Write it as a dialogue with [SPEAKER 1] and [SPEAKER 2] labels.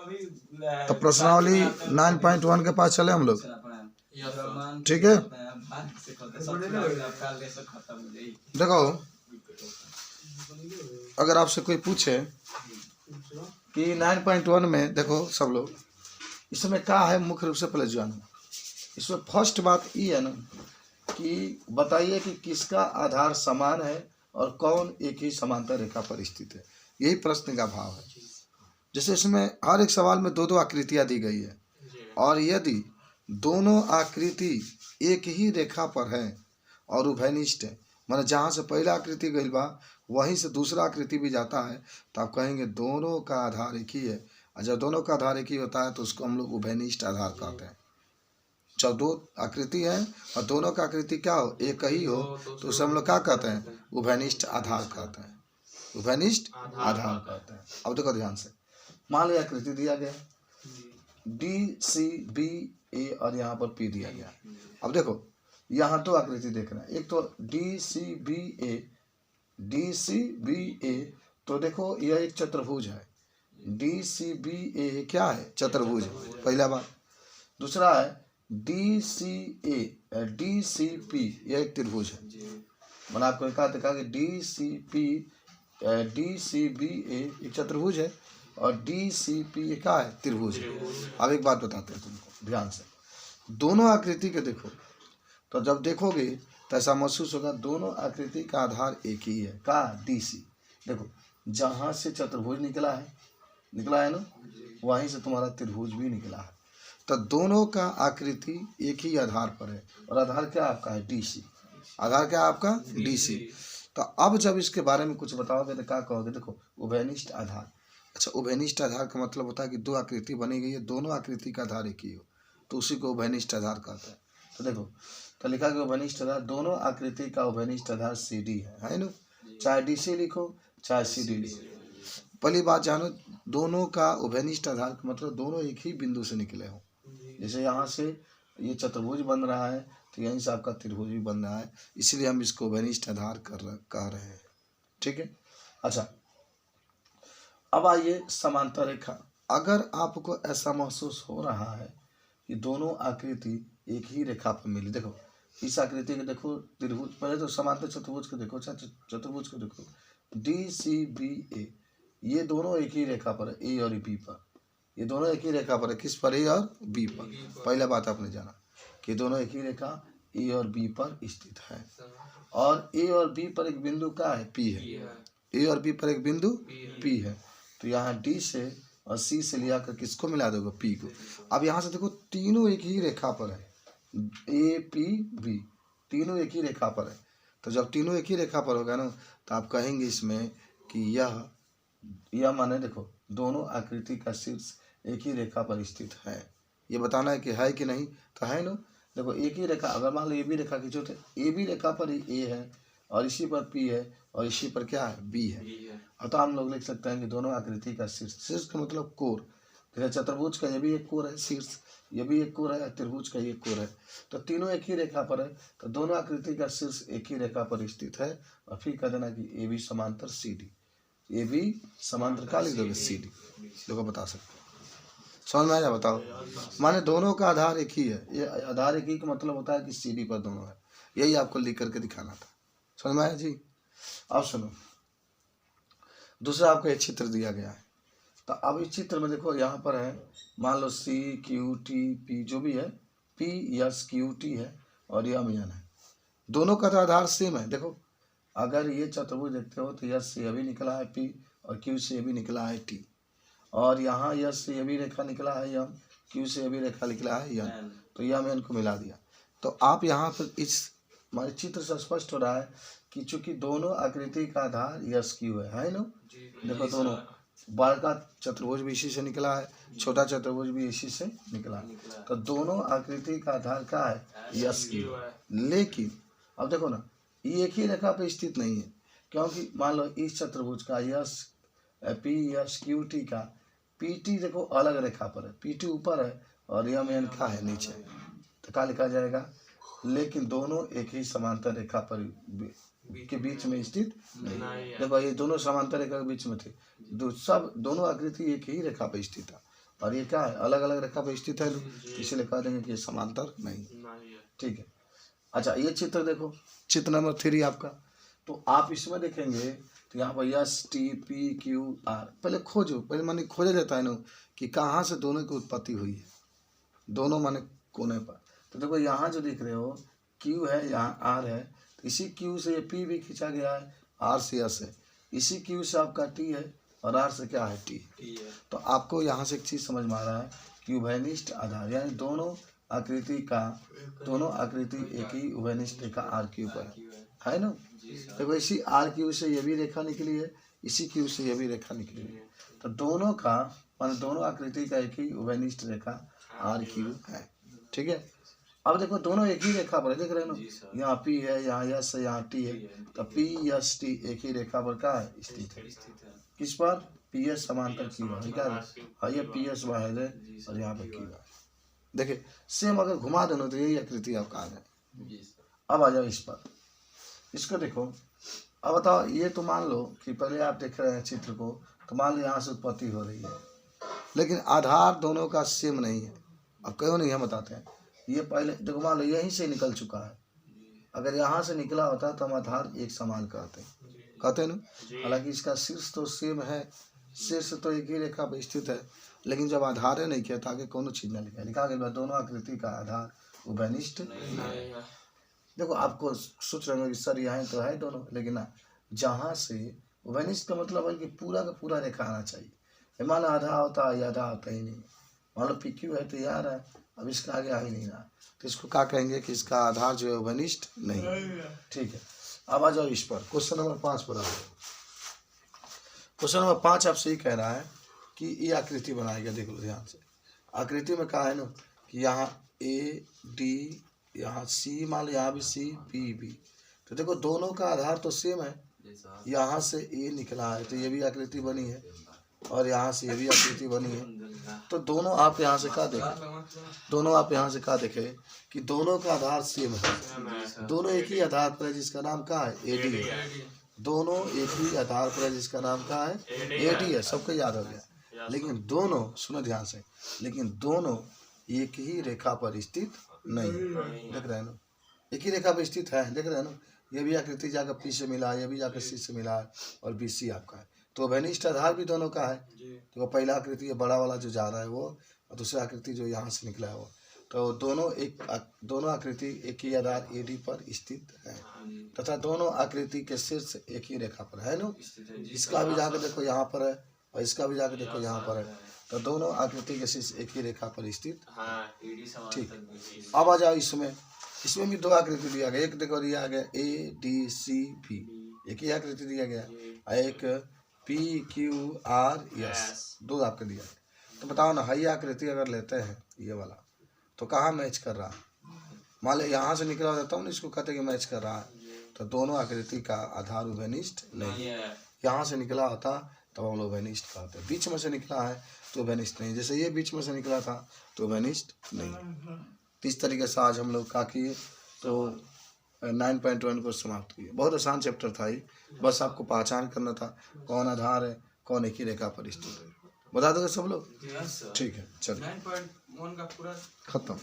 [SPEAKER 1] तो प्रश्नावली 9.1 के पास चले हम लोग, ठीक है। देखो अगर आपसे कोई पूछे कि 9.1 में देखो सब लोग, इसमें क्या है मुख्य रूप से पहले जानो। इसमें फर्स्ट बात ये है ना कि बताइए कि किसका आधार समान है और कौन एक ही समांतर रेखा पर स्थित है। यही प्रश्न का भाव है। जैसे इसमें हर एक सवाल में दो दो आकृतियां दी गई है, और यदि दोनों आकृति एक ही रेखा पर है और उभयनिष्ठ है, माने जहाँ से पहला आकृति गई बा वहीं से दूसरा आकृति भी जाता है, तो आप कहेंगे दोनों का आधार एक ही है। और जब दोनों का आधार एक ही होता है तो उसको हम लोग उभयनिष्ठ आधार कहते हैं। जब दो आकृति है और दोनों का आकृति क्या हो, एक ही हो, तो उसे हम लोग क्या कहते हैं, उभयनिष्ठ आधार कहते हैं। उभयनिष्ठ आधार कहते हैं। अब देखो ध्यान से, मान लो आकृति दिया गया DCBA और यहाँ पर P दिया गया। अब देखो यहाँ तो आकृति देखना, एक तो DCBA तो देखो यह एक चतुर्भुज है। DCBA क्या है, चतुर्भुज है, पहला बात। दूसरा है DCP यह एक त्रिभुज है। मैंने आपको कहा था कि DCBA एक चतुर्भुज है और DCP क्या है, त्रिभुज है। अब एक बात बताते हैं तुमको ध्यान से, दोनों आकृति के देखो, तो जब देखोगे तो ऐसा महसूस होगा दोनों आकृति का आधार एक ही है, का DC। देखो जहाँ से चतुर्भुज निकला है ना, वहीं से तुम्हारा त्रिभुज भी निकला है। तो दोनों का आकृति एक ही आधार पर है, और आधार क्या आपका है, DC। आधार क्या आपका, DC। तो अब जब इसके बारे में कुछ बताओगे तो क्या कहोगे, देखो उभयनिष्ठ आधार। अच्छा, उभयनिष्ठ आधार का मतलब होता है कि दो आकृति बनी गई है, दोनों आकृति का आधार एक ही हो, तो उसी को उभयनिष्ठ आधार कहते हैं। तो देखो तो लिखा गया उभयनिष्ठ आधार, दोनों आकृति का उभयनिष्ठ आधार CD है ना। चाहे DC लिखो चाहे CD लिखो। पहली बात जानो, दोनों का उभयनिष्ठ आधार का मतलब दोनों एक ही बिंदु से निकले हो। जैसे यहाँ से ये चतुर्भुज बन रहा है तो यहीं से आपका त्रिभुज भी बन रहा है, इसलिए हम इसको उभयनिष्ठ आधार कह रहे हैं, ठीक है। अच्छा, अब आइए समांतर रेखा। अगर आपको ऐसा महसूस हो रहा है कि दोनों आकृति एक ही रेखा पर मिली, देखो इस आकृति के देखो त्रिभुज, पहले तो समांतर चतुर्भुज को देखो, चतुर्भुज को देखो DCBA, ये दोनों एक ही रेखा पर है, A और B पर। ये दोनों एक ही रेखा पर है, किस पर, A और B पर। पहला बात आपने जाना कि दोनों एक ही रेखा A और B पर स्थित है, और A और B पर एक बिंदु का है, P है। A और B पर एक बिंदु P है, तो यहाँ D से और C से लिया कर किसको मिला दोगे, P को। अब यहाँ से देखो तीनों एक ही रेखा पर है, APB तीनों एक ही रेखा पर है। तो जब तीनों एक ही रेखा पर होगा ना, तो आप कहेंगे इसमें कि यह माने देखो दोनों आकृति का शीर्ष एक ही रेखा पर स्थित है। ये बताना है कि है कि नहीं, तो है ना। देखो एक ही रेखा, अगर मान लो AB रेखा खींचो तो AB रेखा पर ही A है, और इसी पर P है, और इसी पर क्या है, B है। और तो हम लोग लिख सकते हैं कि दोनों आकृति का शीर्ष का मतलब कोर। जैसे चतुर्भुज का ये भी एक कोर है शीर्ष, ये भी एक कोर है, त्रिभुज का ये कोर है, तो तीनों एक ही रेखा पर है, तो दोनों आकृति का शीर्ष एक ही रेखा पर स्थित है। और फिर कह देना कि AB समांतर CD, AB समांतर का लिख दोगे CD, देखो बता सकते हो। समझ में आया, बताओ। माने दोनों का आधार एक ही है, ये आधार एक ही का मतलब होता है कि CD पर दोनों है। यही आपको लिख करके दिखाना था, समझ में आया जी। अब सुनो, दूसरा आपको एक चित्र दिया गया है। तो अब इस चित्र में देखो यहाँ पर है, मान लो CQTP जो भी है, PSQT है और यह MN है। दोनों का तो आधार सेम है। देखो अगर ये चतुर्भुज देखते हो तो यह से ये भी निकला है P, और Q से ये भी निकला है T, और यहाँ यह से ये भी रेखा निकला है M, Q से ये भी रेखा निकला है N, तो यह MN को मिला दिया। तो आप यहाँ पर इस हमारे चित्र से स्पष्ट हो रहा है कि चूंकि दोनों आकृति का आधार SQ है ना। देखो दोनों, बड़ा चतुर्भुज भी इसी से निकला है, छोटा चतुर्भुज भी इसी से निकला, तो दोनों आकृति का आधार क्या है, SQ। लेकिन अब देखो ना, ये एक ही रेखा पर स्थित नहीं है, क्योंकि मान लो इस चतुर्भुज का PSQT का PT देखो अलग रेखा पर है, PT ऊपर है और MN क्या है, नीचे, तो क्या लिखा जाएगा, लेकिन दोनों एक ही समांतर रेखा पर के बीच में स्थित नहीं। देखो ये दोनों समांतर रेखा के बीच में थे, सब दोनों आकृति एक ही रेखा पर स्थित है, और ये क्या है, अलग अलग रेखा पर स्थित है, इसीलिए कह देंगे कि समांतर नहीं। ठीक है। अच्छा, ये चित्र देखो, चित्र नंबर 3 आपका। तो आप इसमें देखेंगे तो यहाँ पर S T P Q R, पहले खोजो, पहले माने खोजा जाता है ना कि कहाँ से दोनों की उत्पत्ति हुई है, दोनों माने कोने पर। तो देखो यहाँ जो दिख रहे हो क्यू है, यहाँ आर है, तो इसी क्यू से ये पी भी खींचा गया है, आर से एस है, इसी क्यू से आपका टी है और आर से क्या है, टी है। तो आपको यहाँ से एक चीज़ समझ में आ रहा है कि उभयनिष्ठ आधार, यानी दोनों आकृति एक ही उभयनिष्ठ रेखा आर क्यू पर है ना। देखो इसी आर क्यू से ये भी रेखा निकली है, इसी क्यू से ये भी रेखा निकली है, तो दोनों का मान दोनों आकृति का एक ही उभयनिष्ठ रेखा आर क्यू है। ठीक है। अब देखो दोनों एक ही रेखा पर है, देख रहे हो ना, यहाँ पी है, यहाँ यस है, यहाँ टी है, तो पी यस टी एक ही रेखा पर क्या है, स्थित है। किस पर, पी एस समांतर क्यू है, क्या है, ये पी एस वाहिद है और यहाँ पर क्यू है। देखिए सेम अगर घुमा देना तो यही आकृति आपका आ जाए। अब आ जाओ इस पर, इसको देखो। अब बताओ, ये तो मान लो कि पहले आप देख रहे हैं चित्र को, तो मान लो यहाँ से उत्पत्ति हो रही है, लेकिन आधार दोनों का सेम नहीं है। अब क्यों नहीं, हम बताते हैं। ये पहले देखो, मान लो यहीं से निकल चुका है, अगर यहाँ से निकला होता तो हम आधार एक समान कहते ना। हालांकि इसका शीर्ष तो सेम है, शीर्ष तो एक ही रेखा पर स्थित है, लेकिन जब आधार नहीं किया तो आगे कोनो चीज ना लिखा गया दोनों आकृति का आधार उभयनिष्ठ नहीं। देखो आपको सोच रहे हो कि सर यहाँ तो है दोनों, लेकिन ना, जहाँ से उभयनिष्ठ का मतलब है कि पूरा का पूरा रेखा आना चाहिए। मान लो आधा होता है, आधा होता ही नहीं, मान लो पी क्यू है तो यार है, अब इसका आगे आ ही नहीं रहा, तो इसको क्या कहेंगे कि इसका आधार जो है उभयनिष्ठ नहीं। ठीक है। अब आ जाओ इस पर, क्वेश्चन नंबर 5 पर आओ। क्वेश्चन नंबर 5 आपसे ही कह रहा है कि ये आकृति बनाएगा। देख लो ध्यान से, आकृति में कहा है ना कि यहाँ ए डी, यहाँ सी, मान लो यहाँ भी सी, बी बी, तो देखो दोनों का आधार तो सेम है। यहाँ से ए निकला है तो ये भी आकृति बनी है, और यहाँ से ये भी आकृति बनी है। तो दोनों आप यहाँ से क्या देखे, कि दोनों का आधार सेम है, दोनों एक ही आधार पर है जिसका नाम क्या है, ए डी है। दोनों एक ही आधार पर है जिसका नाम क्या है, ए डी है। सबको याद हो गया। लेकिन दोनों, सुनो ध्यान से, लेकिन दोनों एक ही रेखा पर स्थित नहीं। देख रहे हैं ना, एक ही रेखा पर स्थित है, देख रहे हैं ना। ये भी आकृति जाकर पी से मिला है, ये भी जाकर सी से मिला है, और बी सी आपका है। तो उभयनिष्ठ आधार भी दोनों का है। तो पहला आकृति ये बड़ा वाला जो जा रहा है वो, और दूसरा आकृति जो यहाँ से निकला है वो, तो दोनों आकृति एक ही आधार ए डी पर स्थित है, तथा दोनों आकृति के शीर्ष एक ही रेखा पर है ना। इसका भी जाकर देखो यहाँ पर है, और इसका भी जाकर देखो यहाँ पर है, तो दोनों आकृति के शीर्ष एक ही रेखा पर स्थित। ठीक। अब आ जाओ इसमें भी दो आकृति दिया गया, एक देखो दिया गया ए डी सी बी, एक ही आकृति दिया गया, एक पी क्यू आर एस, दो आपके दिया है। तो बताओ ना, हाई आकृति अगर लेते हैं ये वाला, तो कहाँ मैच कर रहा है। मान लो यहाँ से निकला होता हूँ ना, इसको कहते कि मैच कर रहा है, तो दोनों आकृति का आधार उभयनिष्ठ नहीं है। यहाँ से निकला होता तो हम लोग उभयनिष्ठ कहते हैं, बीच में से निकला है तो उभयनिष्ठ नहीं, जैसे ये बीच में से निकला था तो उभयनिष्ठ नहीं। तो इस तरीके से आज हम लोग क्या किए, तो 9.1 को समाप्त किए। बहुत आसान चैप्टर था ये, बस आपको पहचान करना था कौन आधार है, कौन एक ही रेखा पर स्थित है। बता दोगे सब लोग? ठीक है, चलिए
[SPEAKER 2] 9.1 का पूरा
[SPEAKER 1] खत्म।